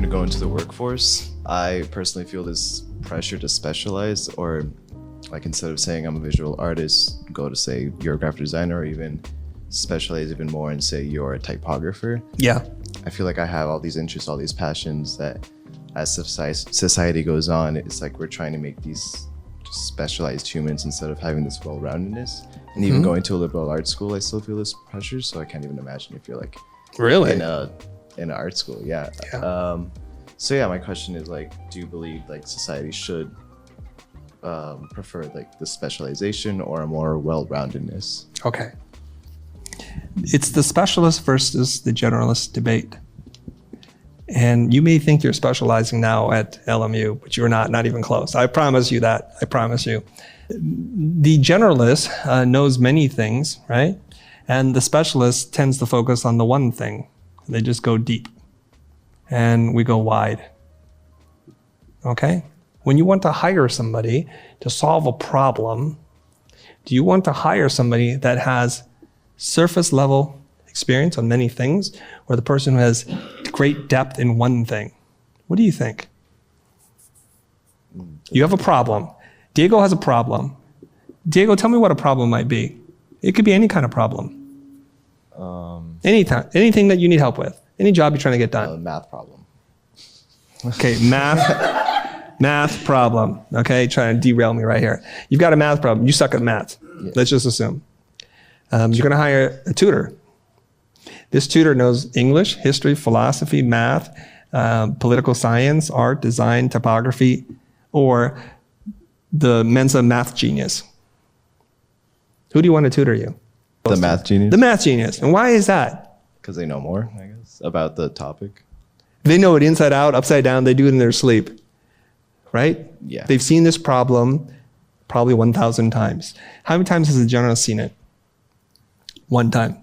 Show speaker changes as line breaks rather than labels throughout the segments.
to go into the workforce, I personally feel this pressure to specialize, or like instead of saying I'm a visual artist, go to say you're a graphic designer, or even specialize even more and say you're a typographer.
Yeah.
I feel like I have all these interests, all these passions that as society goes on, it's like we're trying to make these specialized humans instead of having this well-roundedness. And even going to a liberal arts school, I still feel this pressure. So I can't even imagine if you're like
really
in an art school. Yeah. So yeah, my question is like, do you believe like society should prefer like the specialization or a more well-roundedness?
Okay. It's the specialist versus the generalist debate. And you may think you're specializing now at LMU, but you're not even close. I promise you that. I promise you. The generalist knows many things, right? And the specialist tends to focus on the one thing. They just go deep. And we go wide. Okay? When you want to hire somebody to solve a problem, do you want to hire somebody that has surface level experience on many things, or the person who has great depth in one thing? What do you think? You have a problem. Diego has a problem. Diego, tell me what a problem might be. It could be any kind of problem. Anything that you need help with. Any job you're trying to get done.
Math problem.
Okay, math problem. Okay, trying to derail me right here. You've got a math problem. You suck at math. Yeah. Let's just assume. You're going to hire a tutor. This tutor knows English, history, philosophy, math, political science, art, design, typography, or the Mensa math genius. Who do you want to tutor you?
The math genius?
The math genius. And why is that?
Because they know more, I guess, about the topic.
They know it inside out, upside down. They do it in their sleep, right?
Yeah.
They've seen this problem probably 1,000 times. How many times has the generalist seen it? One time.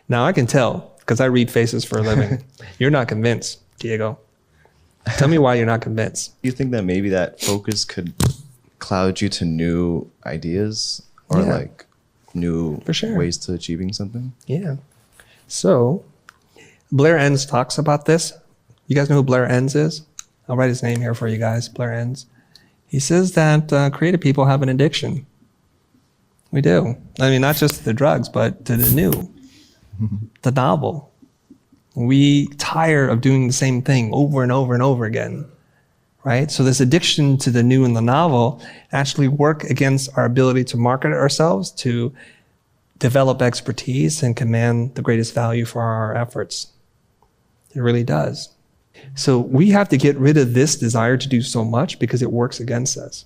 Now I can tell, because I read faces for a living. You're not convinced, Diego. Tell me why you're not convinced.
Do you think that maybe that focus could cloud you to new ideas or like new ways to achieving something?
Yeah. So Blair Enns talks about this. You guys know who Blair Enns is? I'll write his name here for you guys, Blair Enns. He says that creative people have an addiction. We do. I mean, not just to the drugs, but to the new. The novel. We tire of doing the same thing over and over and over again, right? So this addiction to the new and the novel actually work against our ability to market ourselves, to develop expertise and command the greatest value for our efforts. It really does. So we have to get rid of this desire to do so much because it works against us.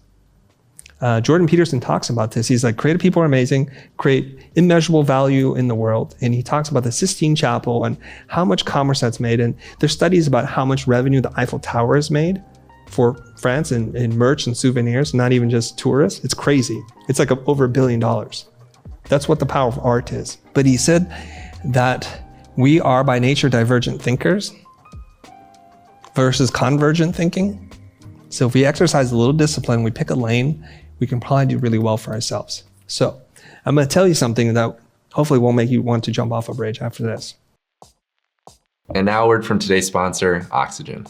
Jordan Peterson talks about this. He's like, creative people are amazing, create immeasurable value in the world. And he talks about the Sistine Chapel and how much commerce that's made. And there's studies about how much revenue the Eiffel Tower has made for France in merch and souvenirs, not even just tourists. It's crazy. It's like over $1 billion. That's what the power of art is. But he said that we are by nature divergent thinkers versus convergent thinking. So if we exercise a little discipline, we pick a lane, we can probably do really well for ourselves. So I'm going to tell you something that hopefully won't make you want to jump off a bridge after this.
And now a word from today's sponsor, Oxygen.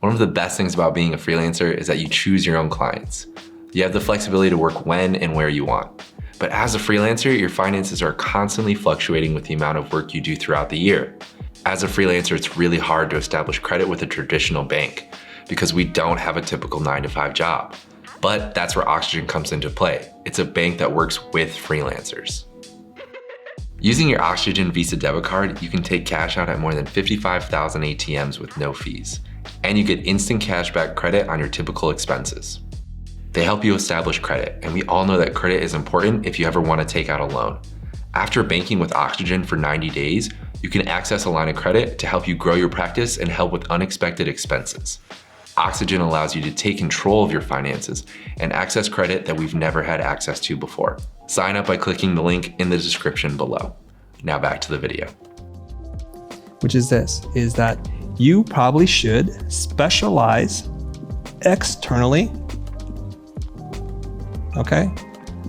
One of the best things about being a freelancer is that you choose your own clients. You have the flexibility to work when and where you want. But as a freelancer, your finances are constantly fluctuating with the amount of work you do throughout the year. As a freelancer, it's really hard to establish credit with a traditional bank because we don't have a typical 9-to-5 job. But that's where Oxygen comes into play. It's a bank that works with freelancers. Using your Oxygen Visa debit card, you can take cash out at more than 55,000 ATMs with no fees. And you get instant cashback credit on your typical expenses. They help you establish credit, and we all know that credit is important if you ever want to take out a loan. After banking with Oxygen for 90 days, you can access a line of credit to help you grow your practice and help with unexpected expenses. Oxygen allows you to take control of your finances and access credit that we've never had access to before. Sign up by clicking the link in the description below. Now back to the video.
Which is this, is that you probably should specialize externally, okay?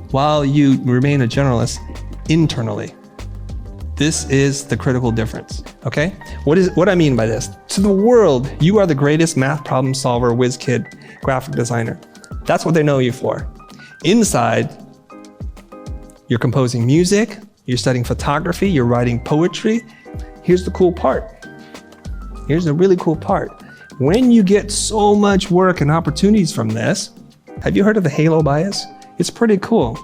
While you remain a generalist internally. This is the critical difference, okay? What I mean by this? To the world, you are the greatest math problem solver, whiz kid, graphic designer. That's what they know you for. Inside, you're composing music, you're studying photography, you're writing poetry. Here's the cool part. Here's the really cool part. When you get so much work and opportunities from this, have you heard of the halo bias? It's pretty cool.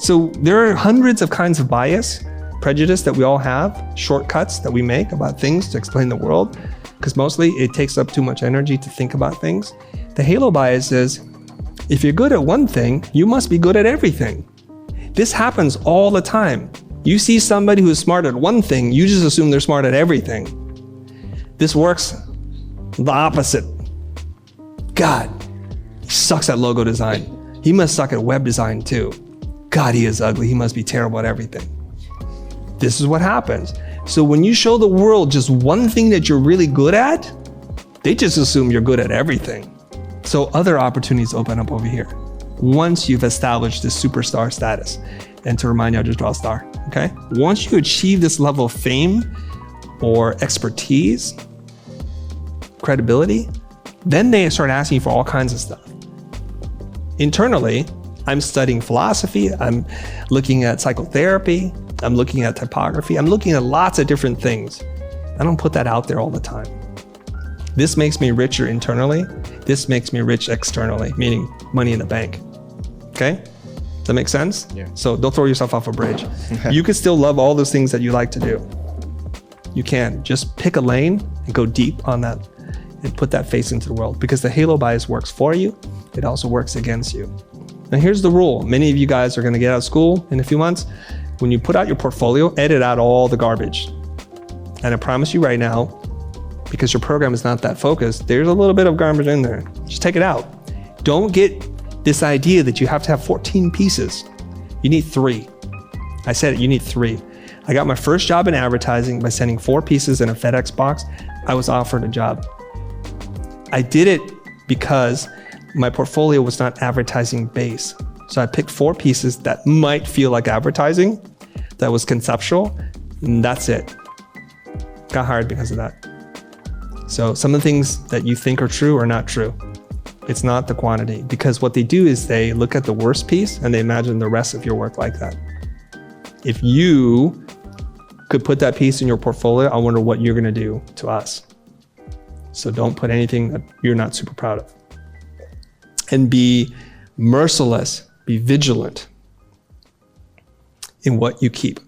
So there are hundreds of kinds of bias, prejudice that we all have, shortcuts that we make about things to explain the world, because mostly it takes up too much energy to think about things. The halo bias is, if you're good at one thing, you must be good at everything. This happens all the time. You see somebody who's smart at one thing, you just assume they're smart at everything. This works the opposite. God, he sucks at logo design. He must suck at web design too. God, he is ugly. He must be terrible at everything. This is what happens. So when you show the world just one thing that you're really good at, they just assume you're good at everything. So other opportunities open up over here once you've established this superstar status. And to remind you, I'll just draw a star, okay? Once you achieve this level of fame or expertise, credibility, then they start asking you for all kinds of stuff. Internally, I'm studying philosophy, I'm looking at psychotherapy, I'm looking at typography, I'm looking at lots of different things. I don't put that out there all the time. This makes me richer internally. This makes me rich externally, meaning money in the bank. Okay? Does that make sense?
Yeah.
So don't throw yourself off a bridge. You can still love all those things that you like to do. You can. Just pick a lane and go deep on that and put that face into the world, because the halo bias works for you. It also works against you. Now here's the rule. Many of you guys are going to get out of school in a few months. When you put out your portfolio, edit out all the garbage. And I promise you right now, because your program is not that focused, there's a little bit of garbage in there. Just take it out. Don't get this idea that you have to have 14 pieces. You need 3. I said it, you need 3. I got my first job in advertising by sending 4 pieces in a FedEx box. I was offered a job. I did it because my portfolio was not advertising based. So I picked 4 pieces that might feel like advertising, that was conceptual, and that's it. Got hired because of that. So some of the things that you think are true are not true. It's not the quantity, because what they do is they look at the worst piece and they imagine the rest of your work like that. If you could put that piece in your portfolio, I wonder what you're gonna do to us. So don't put anything that you're not super proud of. And be merciless, be vigilant in what you keep.